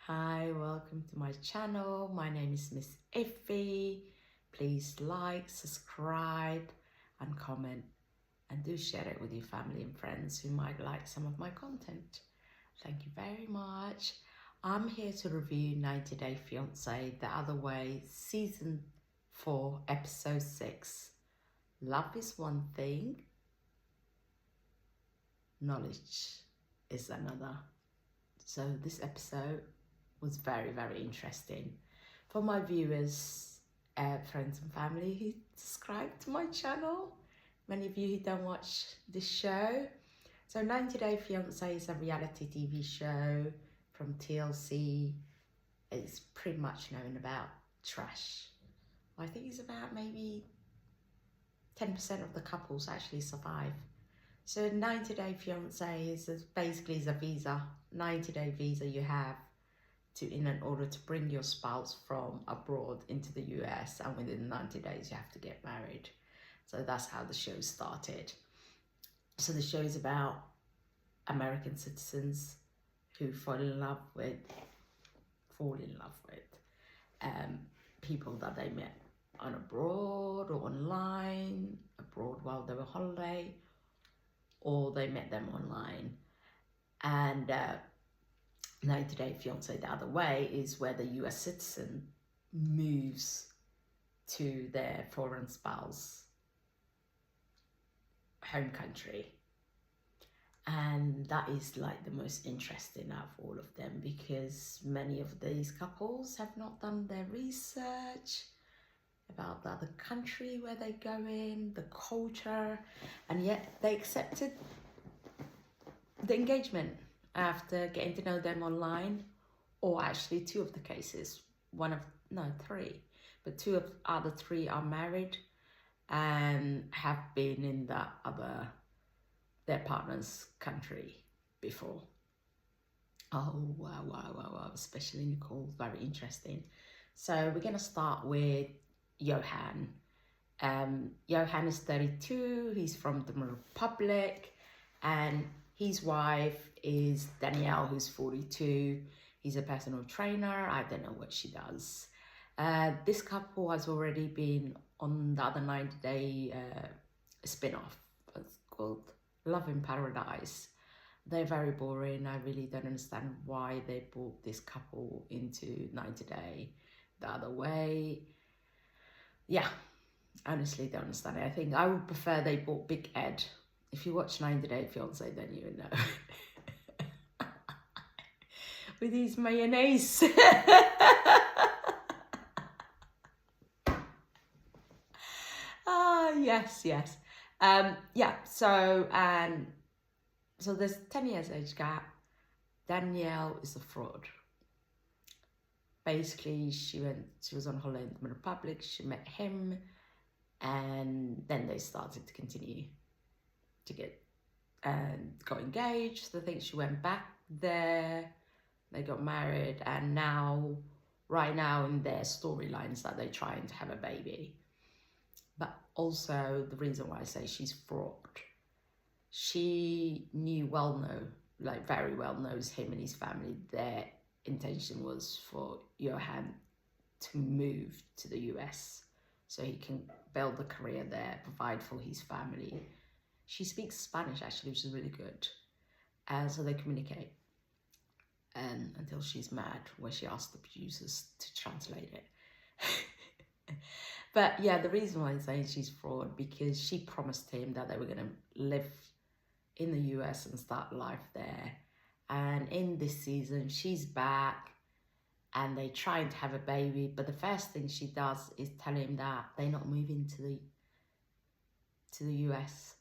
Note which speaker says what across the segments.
Speaker 1: Hi, welcome to my channel. My name is Miss Iffy. Please like, subscribe and comment, and do share it with your family and friends who might like some of my content. Thank you very much. I'm here to review 90 Day Fiancé The Other Way, Season 4, Episode 6. Love is one thing, knowledge is another. So this episode was very, very interesting. For my viewers, friends and family who subscribe to my channel, many of you who don't watch this show. So 90 Day Fiancé is a reality TV show from TLC. It's pretty much known about trash. I think it's about maybe 10% of the couples actually survive. So 90 Day Fiancé is basically a visa, 90-day visa you have in order to bring your spouse from abroad into the US, and within 90 days you have to get married. So that's how the show started. So the show is about American citizens who fall in love with people that they met on abroad or online, abroad while they were on holiday, or they met them online. And 90 Day Fiancé The Other Way is where the US citizen moves to their foreign spouse home country. And that is like the most interesting out of all of them, because many of these couples have not done their research about the other country where they go in, the culture, and yet they accepted the engagement after getting to know them online. Or actually two of the cases, three, but two of other three are married and have been in their partner's country before. Oh, wow, especially Nicole, very interesting. So we're gonna start with Johan. Johan is 32, he's from the Republic, and his wife is Danielle, who's 42. He's a personal trainer. I don't know what she does. This couple has already been on the other 90-day spin-off. It's called Love in Paradise. They're very boring. I really don't understand why they brought this couple into 90 Day The Other Way. Yeah, honestly don't understand it. I think I would prefer they brought Big Ed. If you watch 90 Day Fiancé, then you would know. With his mayonnaise. Yes. So there's 10 years age gap. Danielle is a fraud. Basically, she was on holiday in the Republic, she met him, and then they started to continue to got engaged. I think she went back there, they got married, and right now in their storylines that they're trying to have a baby. But also the reason why I say she's fraud, she very well knows him and his family. Their intention was for Johan to move to the US so he can build a career there, provide for his family. She speaks Spanish actually, which is really good. So they communicate until she's mad when she asks the producers to translate it. But yeah, the reason why I'm saying she's fraud, because she promised him that they were going to live in the US and start life there. And in this season, she's back and they're trying to have a baby. But the first thing she does is tell him that they're not moving to the US.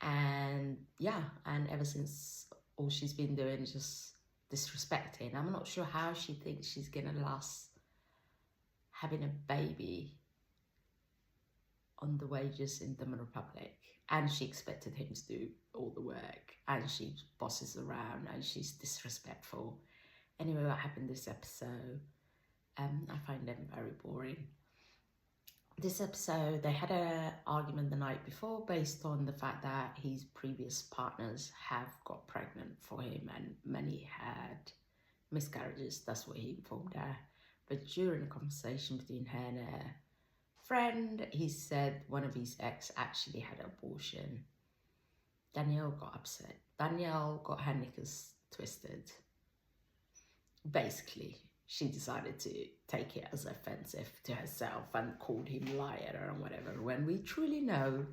Speaker 1: And yeah, and ever since, all she's been doing is just disrespecting. I'm not sure how she thinks she's gonna last having a baby on the wages in the Republic. And she expected him to do all the work, and she bosses around and she's disrespectful. Anyway, what happened this episode, I find them very boring. This episode, they had an argument the night before based on the fact that his previous partners have got pregnant for him, and many had miscarriages. That's what he informed her. But during a conversation between her and her friend, he said one of his ex actually had an abortion. Danielle got upset. Danielle got her knickers twisted. Basically, she decided to take it as offensive to herself and called him liar and whatever, when we truly know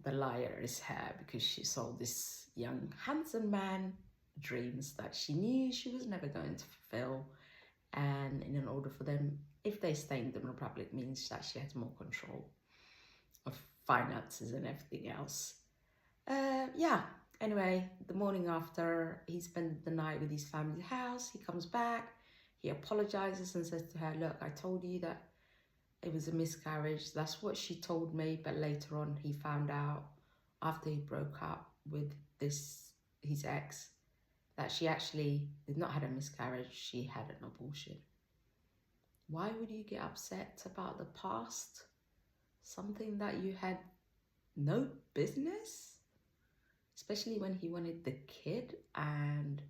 Speaker 1: the liar is her, because she sold this young, handsome man dreams that she knew she was never going to fulfill. And in order for them, if they stay in the Republic, means that she has more control of finances and everything else. Yeah, anyway, the morning after, he spent the night with his family's house. He comes back, he apologizes and says to her, look, I told you that it was a miscarriage. That's what she told me. But later on, he found out after he broke up with his ex, that she actually did not have a miscarriage, she had an abortion. Why would you get upset about the past? Something that you had no business? Especially when he wanted the kid and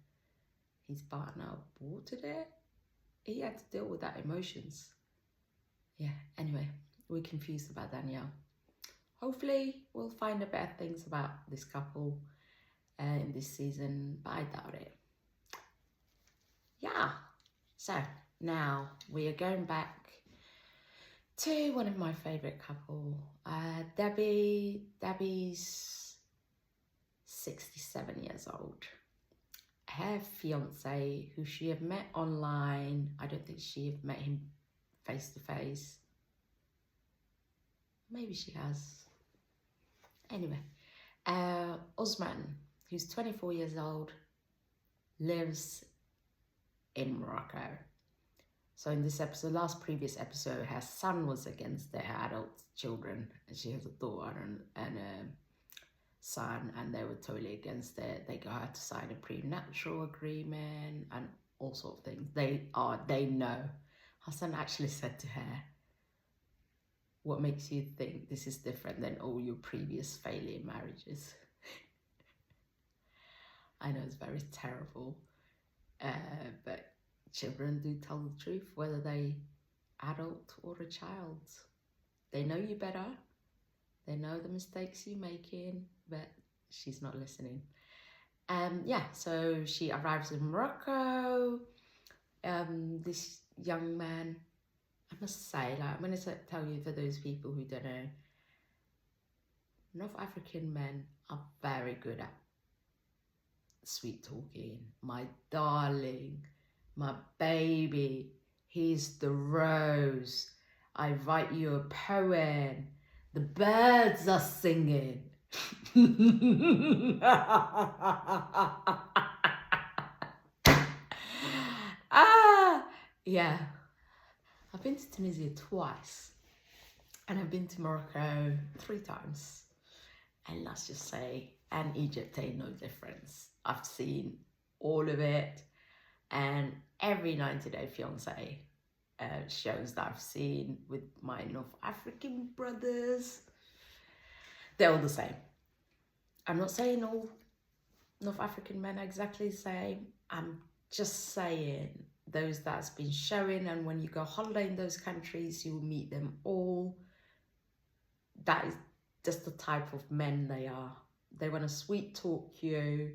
Speaker 1: his partner aborted it. He had to deal with that emotions. Yeah, anyway, we're confused about Danielle. Hopefully, we'll find out better things about this couple in this season, but I doubt it. Yeah, so now we are going back to one of my favourite couple, Debbie. Debbie's 67 years old. Her fiance, who she had met online, I don't think she had met him face to face. Maybe she has. Anyway, Osman, who's 24 years old, lives in Morocco. So in this episode, previous episode, her son was against their adult children, and she has a daughter and a son, and they were totally against it. They got her to sign a prenuptial agreement and all sorts of things. They know. Her son actually said to her, what makes you think this is different than all your previous failure marriages? I know it's very terrible, but children do tell the truth, whether they adult or a child. They know you better. They know the mistakes you're making, but she's not listening. Yeah, so she arrives in Morocco. This young man, I must say, like, I'm going to tell you, for those people who don't know, North African men are very good at sweet talking. My darling, my baby, he's the rose. I write you a poem. The birds are singing. Yeah. I've been to Tunisia twice, and I've been to Morocco 3 times. And let's just say, and Egypt ain't no difference. I've seen all of it, and every 90-Day Fiancé shows that I've seen with my North African brothers, they're all the same. I'm not saying all North African men are exactly the same. I'm just saying those that's been showing, and when you go holiday in those countries, you will meet them all. That is just the type of men they are. They want to sweet talk you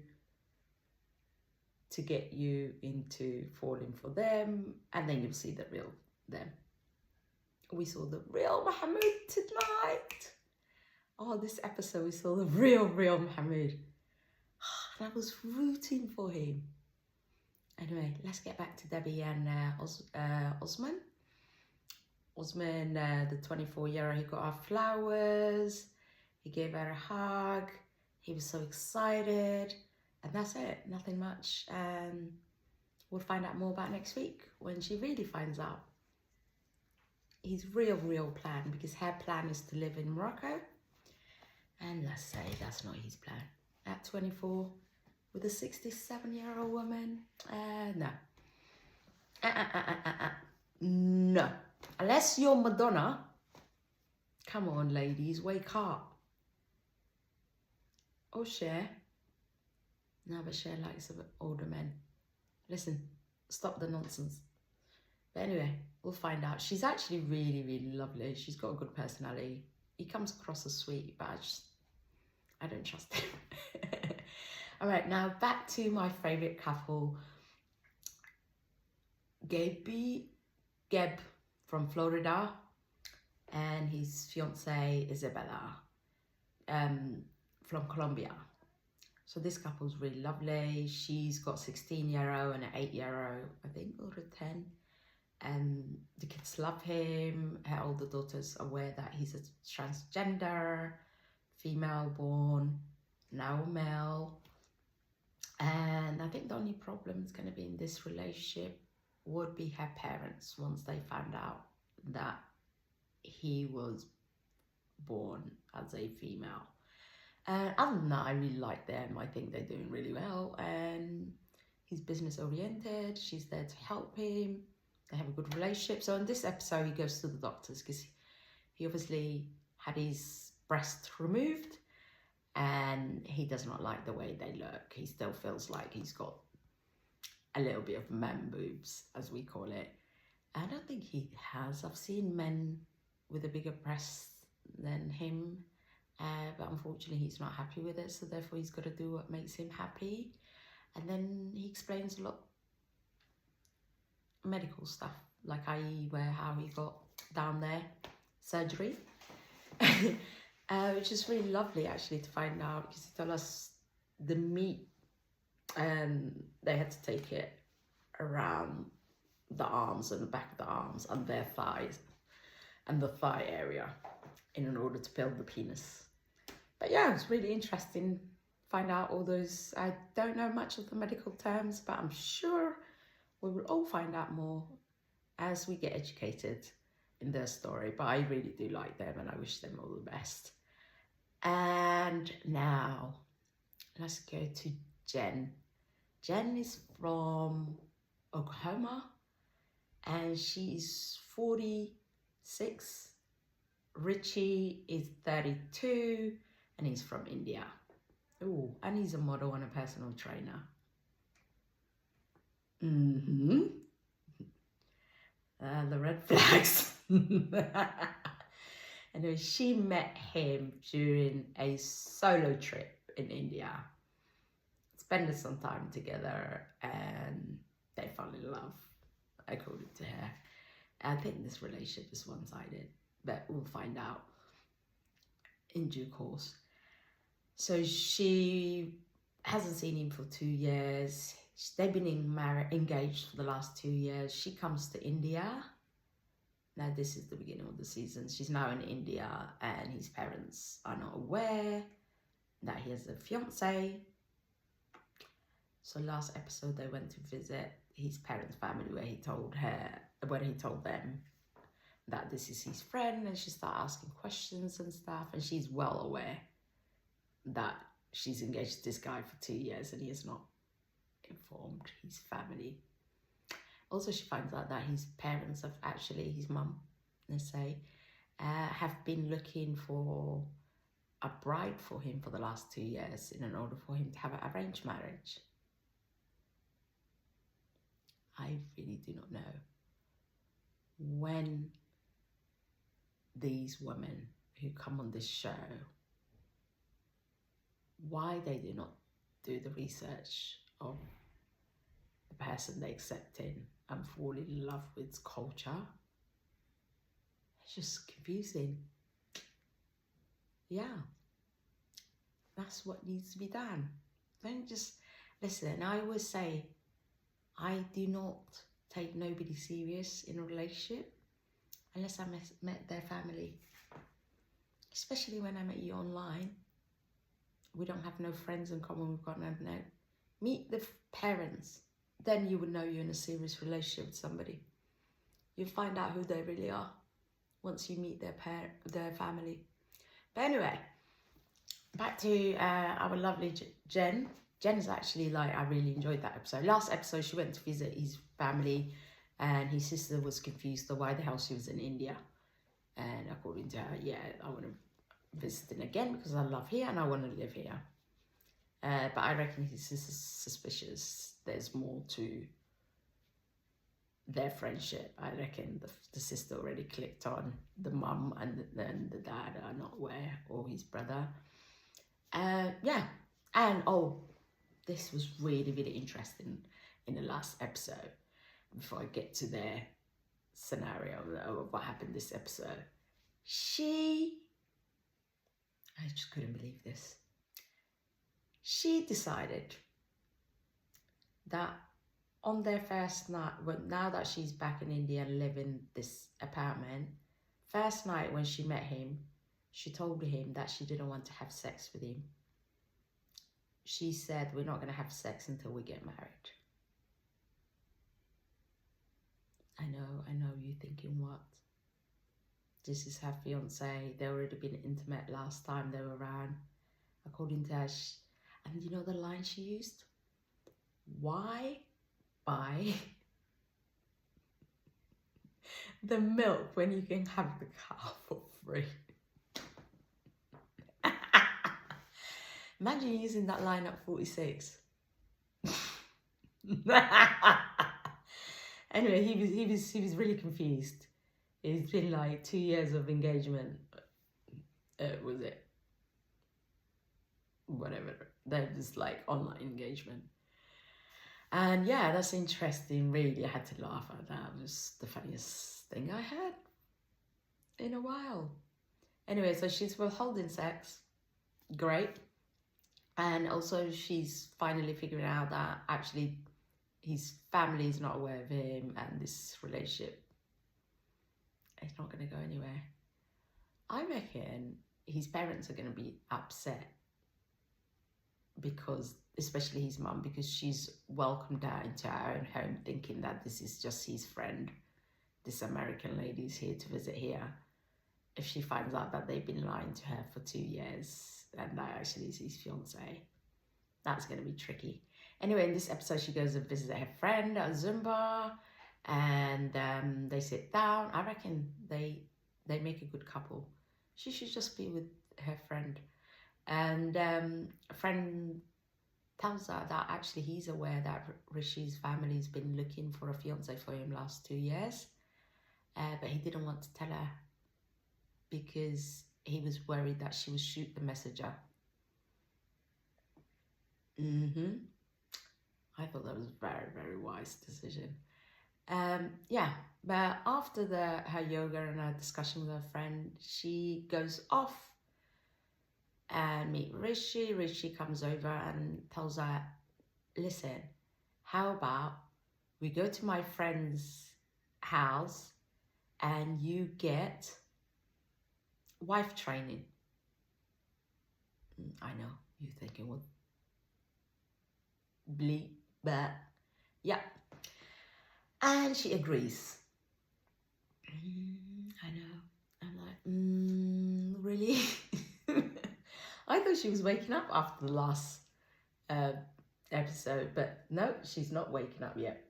Speaker 1: to get you into falling for them, and then you'll see the real them. We saw the real Mohammed tonight. Oh, this episode we saw the real Mohammed. And I was rooting for him. Anyway, let's get back to Debbie and Osman. Osman, the 24-year-old, he got her flowers. He gave her a hug. He was so excited. And that's it, nothing much. We'll find out more about next week when she really finds out his real plan, because her plan is to live in Morocco. And let's say that's not his plan. At 24, with a 67-year-old woman, no. No. Unless you're Madonna. Come on, ladies, wake up. Or Cher. No, but Cher likes older men. Listen, Stop the nonsense. But anyway, we'll find out. She's actually really, really lovely. She's got a good personality. He comes across as sweet, but I don't trust him. All right, now back to my favourite couple. Geb from Florida and his fiancée Isabella from Colombia. So this couple's really lovely. She's got 16-year-old and an 8-year-old, I think, or a 10. And the kids love him. Her older daughter's aware that he's a transgender, female born, now male. And I think the only problem is going to be in this relationship would be her parents once they found out that he was born as a female. And other than that, I really like them. I think they're doing really well. And he's business oriented. She's there to help him. They have a good relationship. So in this episode, he goes to the doctors because he obviously had his breast removed and he does not like the way they look. He still feels like he's got a little bit of man boobs, as we call it. I don't think he has. I've seen men with a bigger breast than him, but unfortunately he's not happy with it, so therefore he's got to do what makes him happy. And then he explains a lot medical stuff, like i.e. how he got down there, surgery, which is really lovely actually to find out, because he told us the meat, they had to take it around the arms and the back of the arms and their thighs and the thigh area in order to build the penis. But yeah, it's really interesting to find out all those. I don't know much of the medical terms, but I'm sure we will all find out more as we get educated in their story. But I really do like them and I wish them all the best. And now let's go to Jen. Jen is from Oklahoma and she's 46. Richie is 32 and he's from India. Oh, and he's a model and a personal trainer. The red flags. Anyway, she met him during a solo trip in India. Spending some time together and they fell in love, according to her. I think this relationship is one-sided, but we'll find out in due course. So she hasn't seen him for 2 years. They've been engaged for the last 2 years. She comes to India. Now this is the beginning of the season. She's now in India and his parents are not aware that he has a fiance. So last episode they went to visit his parents' family where he told them that this is his friend, and she started asking questions and stuff, and she's well aware that she's engaged to this guy for 2 years and he has not informed his family. Also, she finds out that his parents have actually, his mum, let's say, have been looking for a bride for him for the last 2 years in order for him to have an arranged marriage. I really do not know when these women who come on this show, why they do not do the research of the person they accept in and fall in love with culture. It's just confusing. Yeah, that's what needs to be done. Don't just listen. I always say, I do not take nobody serious in a relationship unless I met their family. Especially when I met you online. We don't have no friends in common, we've got no. Meet the parents, then you would know you're in a serious relationship with somebody. You'll find out who they really are once you meet their family. But anyway, back to our lovely Jen. Jen is actually I really enjoyed that episode. Last episode, she went to visit his family and his sister was confused of why the hell she was in India. And according to her, yeah, I want to visit him again because I love here and I want to live here. But I reckon his sister's suspicious. There's more to their friendship. I reckon the sister already clicked on the mum, and then the dad are not aware, or his brother. Yeah, and oh, this was really, really interesting in the last episode. Before I get to their scenario of what happened this episode, I just couldn't believe this. She decided that on their first night, now that she's back in India and living this apartment, first night when she met him, she told him that she didn't want to have sex with him. She said, we're not going to have sex until we get married. I know, you're thinking, what? This is her fiance. They already been intimate last time they were around. According to her, and you know the line she used? Why buy the milk when you can have the cow for free? Imagine using that line at 46. Anyway, he was really confused. It's been like 2 years of engagement. Was it? Whatever. They're just like online engagement. And yeah, that's interesting. Really, I had to laugh at that. It was the funniest thing I heard in a while. Anyway, so she's withholding sex. Great. And also she's finally figuring out that actually his family is not aware of him, and this relationship is not going to go anywhere. I reckon his parents are going to be upset, because, especially his mum, because she's welcomed her into her own home thinking that this is just his friend. This American lady is here to visit here. If she finds out that they've been lying to her for 2 years and that actually is his fiance, that's going to be tricky. Anyway, in this episode, she goes and visits her friend at Zumba, and they sit down. I reckon they make a good couple. She should just be with her friend. And a friend tells her that actually he's aware that Rishi's family's been looking for a fiance for him last 2 years, but he didn't want to tell her because he was worried that she would shoot the messenger. I thought that was a very, very wise decision. Yeah, but after her yoga and her discussion with her friend, she goes off and meet Rishi. Rishi comes over and tells her, listen, how about we go to my friend's house and you get wife training. I know, you're thinking, what? Bleep, but yeah. And she agrees. I know. I'm like, really? I thought she was waking up after the last episode, but no, she's not waking up yet.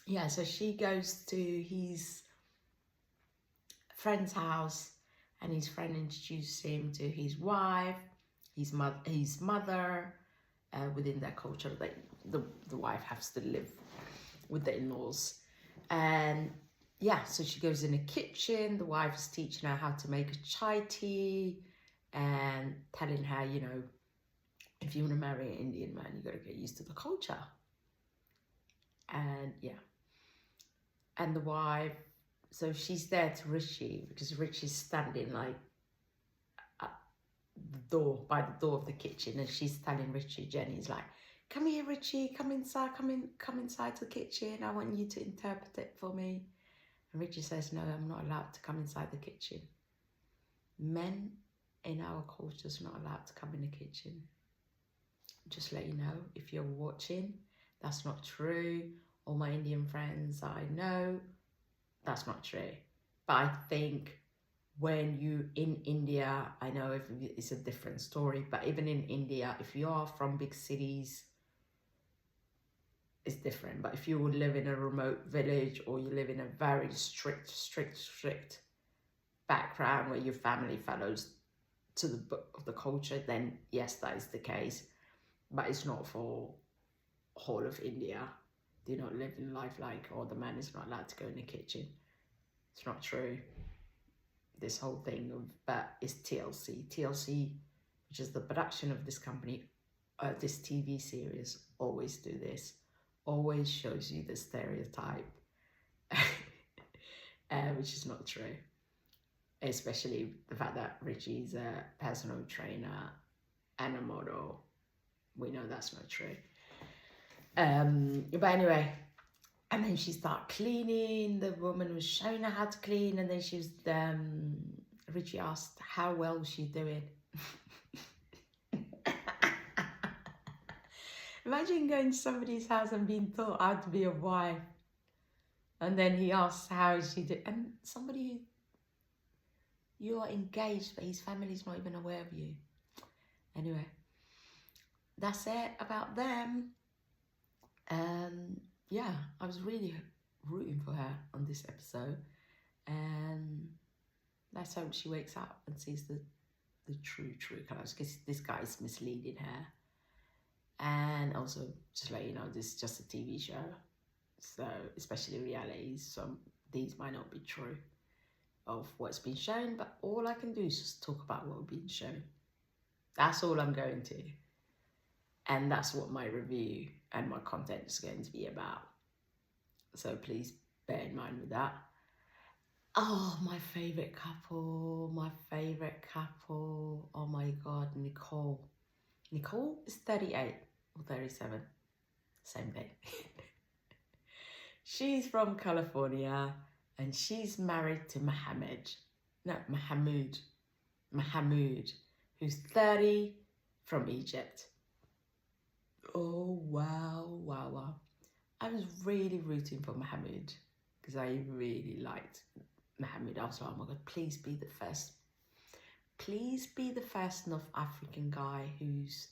Speaker 1: Yeah, so she goes to his friend's house, and his friend introduces him to his wife, his mother. Within their culture, the wife has to live with the in-laws. And yeah, so she goes in the kitchen. The wife is teaching her how to make a chai tea and telling her, you know, if you want to marry an Indian man, you got to get used to the culture. And yeah, and the wife, so she's there to Rishi because Rishi's standing like at the door, by the door of the kitchen, and she's telling Rishi, Jenny's like, come here, Rishi, come inside, come inside the kitchen. I want you to interpret it for me. And Rishi says, no, I'm not allowed to come inside the kitchen. Men in our culture are not allowed to come in the kitchen. Just let you know, if you're watching, that's not true. All my Indian friends I know, that's not true. But I think when you in India, I know if it's a different story, but even in India, if you are from big cities, it's different. But if you would live in a remote village, or you live in a very strict background where your family follows to the book of the culture, then yes, that is the case. but it's not for whole of India. They don't live in life like, oh, the man is not allowed to go in the kitchen. It's not true. This whole thing of, but it's TLC, which is the production of this company, this TV series, always do this, always shows you the stereotype, which is not true. Especially the fact that Richie's a personal trainer and a model. We know that's not true. But anyway, and then she started cleaning. The woman was showing her how to clean, and then she was, Richie asked how well she's doing. Imagine going to somebody's house and being taught how to be a wife, and then he asks how she did, and somebody, you are engaged, but his family's not even aware of you. Anyway, that's it about them. Yeah, I was really rooting for her on this episode, and let's hope she wakes up and sees the true colours, because this guy is misleading her. And also, just let you know, this is just a TV show, so especially realities, so these might not be true of what's been shown, but all I can do is just talk about what being shown. That's all I'm going to, and that's what my review and my content is going to be about. So please bear in mind with that. Oh, my favourite couple. Oh my God, Nicole. Nicole is 38 or 37. Same thing. She's from California and she's married to Mahmoud, who's 30, from Egypt. Oh, wow. I was really rooting for Mahmoud because I really liked Mahmoud. I was like, oh my God, please be the first. Please be the first North African guy who's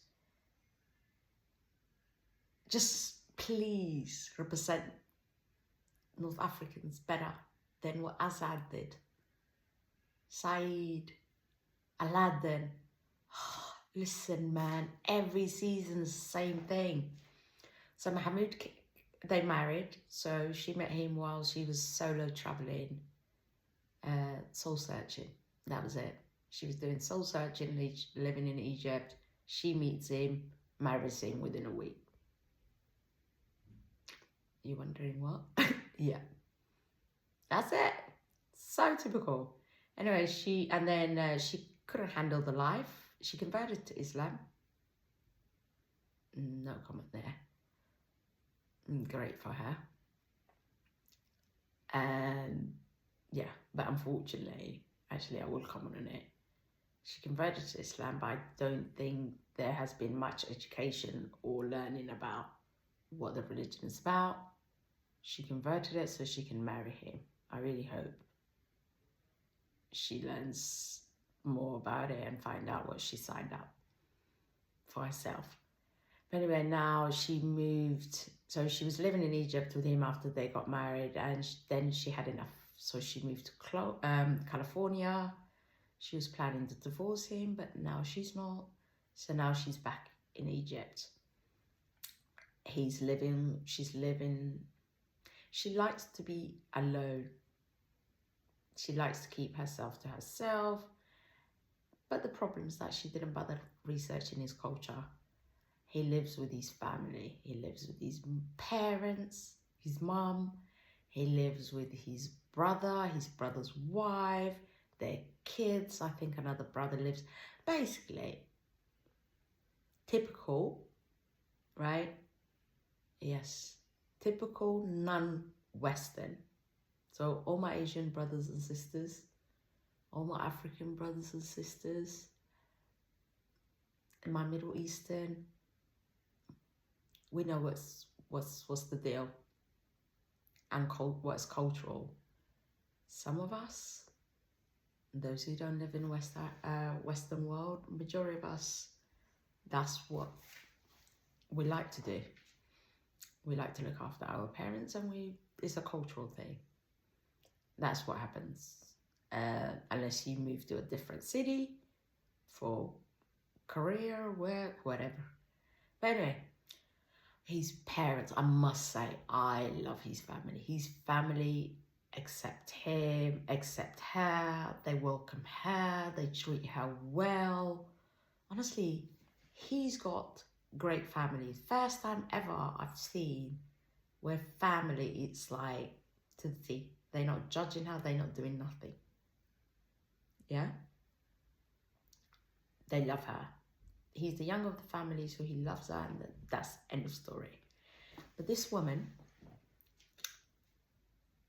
Speaker 1: just, please represent North Africans better than what Azad did. Saeed, Aladdin. Listen, man, every season's the same thing. So Mahmoud, they married. So she met him while she was solo traveling, soul searching. That was it. She was doing soul searching, living in Egypt. She meets him, marries him within a week. You wondering what? Yeah. That's it. So typical. Anyway, she couldn't handle the life. She converted to Islam. No comment there. Great for her. Yeah, but unfortunately, actually I will comment on it. She converted to Islam, but I don't think there has been much education or learning about what the religion is about. She converted it so she can marry him. I really hope she learns more about it and find out what she signed up for herself. But anyway, now she moved. So she was living in Egypt with him after they got married, and then she had enough. So she moved to California. She was planning to divorce him, but now she's not. So now she's back in Egypt. She's living. She likes to be alone. She likes to keep herself to herself. But the problem is that she didn't bother researching his culture. He lives with his family. He lives with his parents, his mom. He lives with his brother's wife, their kids. I think another brother lives. Basically, typical, right? Yes, typical non-Western. So all my Asian brothers and sisters, all my African brothers and sisters, and my Middle Eastern, we know what's the deal and what's cultural. Some of us, those who don't live in Western world, majority of us, that's what we like to do. We like to look after our parents, and it's a cultural thing. That's what happens. Unless you move to a different city for career, work, whatever. But anyway, his parents, I must say, I love his family. His family accept him, accept her, they welcome her, they treat her well. Honestly, he's got great family. First time ever I've seen where family, it's like to the T. They're not judging her, they're not doing nothing. Yeah? They love her. He's the young of the family, so he loves her, and that's end of story. But this woman,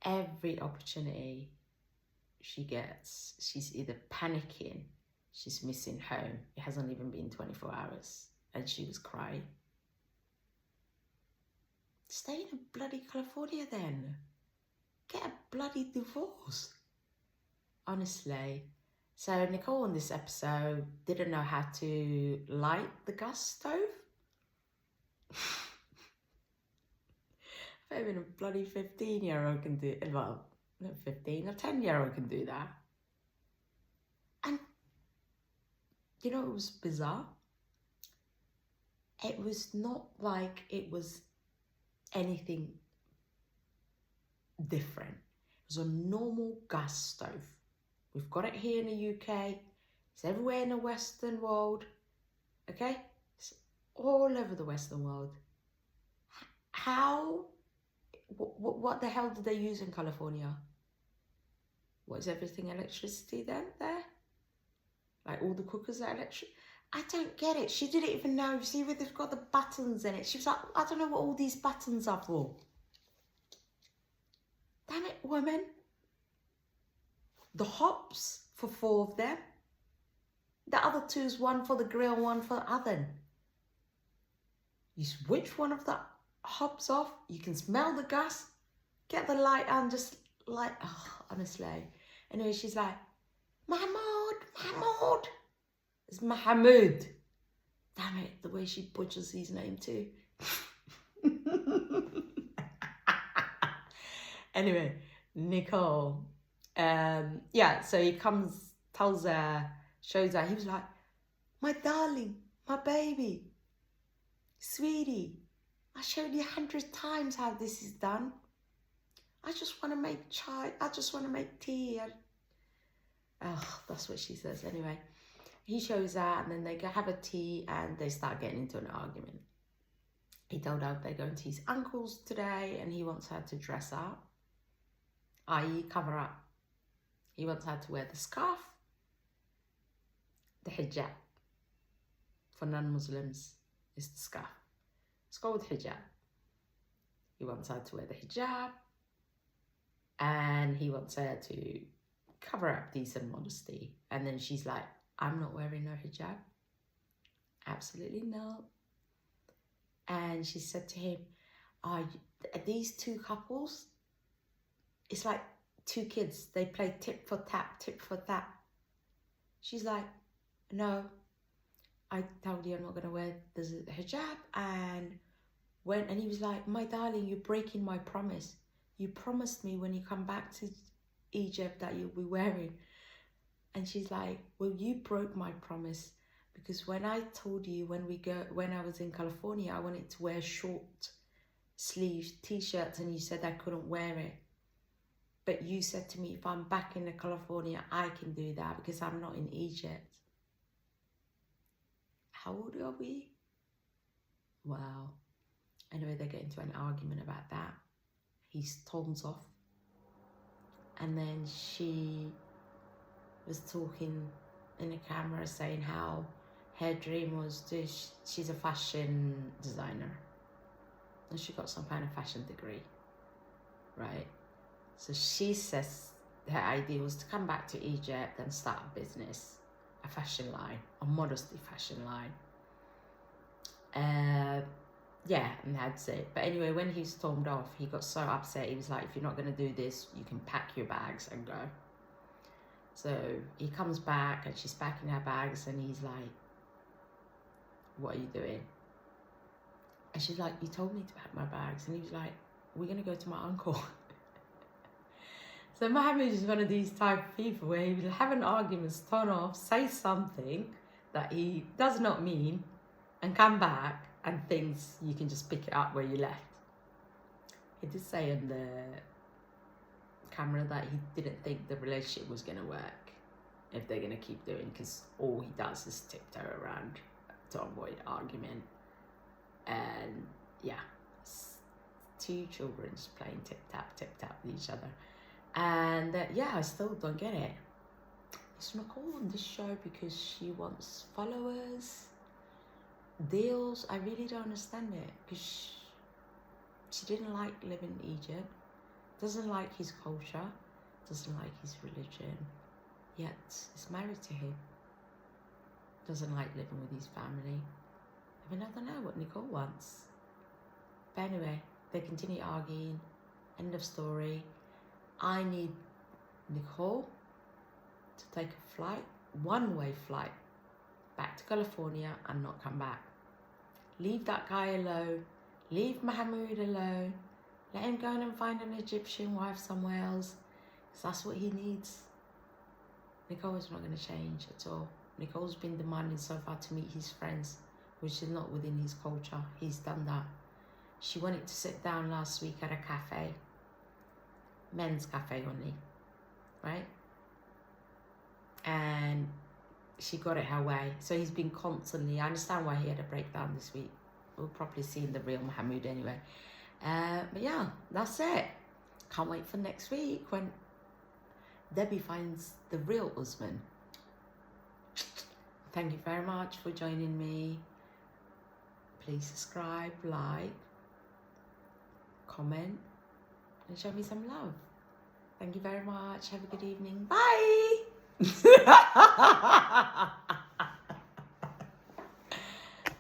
Speaker 1: every opportunity she gets, she's either panicking, she's missing home. It hasn't even been 24 hours, and she was crying. Stay in bloody California then. Get a bloody divorce. Honestly. So Nicole in this episode didn't know how to light the gas stove. Even a bloody 15-year-old can do it. Well, not 15, a 10-year-old can do that. And you know, it was bizarre. It was not like it was anything different. It was a normal gas stove. We've got it here in the UK. It's everywhere in the Western world. Okay? It's all over the Western world. How? What the hell do they use in California? What, is everything electricity then there? Like all the cookers are electric? I don't get it. She didn't even know. See where they've got the buttons in it. She was like, I don't know what all these buttons are for. Damn it, woman. The hobs for 4 of them. The other 2 is one for the grill, one for the oven. You switch one of the hobs off, you can smell the gas, get the light on, just like, oh, honestly. Anyway, she's like, Mahmoud. It's Mahmoud. Damn it, the way she butchers his name too. Anyway, Nicole. Yeah, so he comes, tells her, shows her. He was like, my darling, my baby, sweetie, I showed you 100 times how this is done. I just want to make chai. I just want to make tea. Oh, that's what she says. Anyway, he shows her, and then they go have a tea, and they start getting into an argument. He told her they're going to his uncle's today, and he wants her to dress up, i.e. cover up. He wants her to wear the scarf, the hijab. For non-Muslims, it's the scarf. It's called hijab. He wants her to wear the hijab, and he wants her to cover up decent modesty. And then she's like, I'm not wearing no hijab. Absolutely not. And she said to him, are these 2 couples? It's like 2 kids. They play tit for tat, tit for tat. She's like, no, I told you I'm not going to wear the hijab. And he was like, my darling, you're breaking my promise. You promised me when you come back to Egypt that you'll be wearing. And she's like, well, you broke my promise, because when I told you when I was in California, I wanted to wear short sleeve t-shirts, and you said I couldn't wear it. But you said to me, if I'm back in California, I can do that because I'm not in Egypt. How old are we? Wow. Anyway, they get into an argument about that. He storms off. And then she was talking in the camera, saying how her dream was to, she's a fashion designer. And she got some kind of fashion degree, right? So she says her idea was to come back to Egypt and start a business, a fashion line, a modesty fashion line. Yeah, and that's it. But anyway, when he stormed off, he got so upset. He was like, if you're not going to do this, you can pack your bags and go. So he comes back, and she's packing her bags, and he's like, what are you doing? And she's like, you told me to pack my bags. And he was like, we're going to go to my uncle. So Mohammed is one of these type of people where he will have an argument, turn off, say something that he does not mean, and come back and things you can just pick it up where you left. He did say on the camera that he didn't think the relationship was going to work if they're going to keep doing, because all he does is tiptoe around to avoid argument. And yeah, two children just playing tip tap with each other. And yeah, I still don't get it. Is Nicole on this show because she wants followers, deals? I really don't understand it, because she didn't like living in Egypt, doesn't like his culture, doesn't like his religion, yet is married to him, doesn't like living with his family. I mean, I don't know what Nicole wants. But anyway, they continue arguing, end of story. I need Nicole to take a flight, one-way flight, back to California and not come back. Leave that guy alone, leave Mahmoud alone, let him go and find an Egyptian wife somewhere else, because that's what he needs. Nicole is not going to change at all. Nicole's been demanding so far to meet his friends, which is not within his culture. He's done that. She wanted to sit down last week at a cafe, men's cafe only, right? And she got it her way. So he's been constantly, I understand why he had a breakdown this week. We'll probably see the real Mahmoud anyway. But yeah, that's it. Can't wait for next week when Debbie finds the real Usman. Thank you very much for joining me. Please subscribe, like, comment, and show me some love. Thank you very much. Have a good evening. Bye.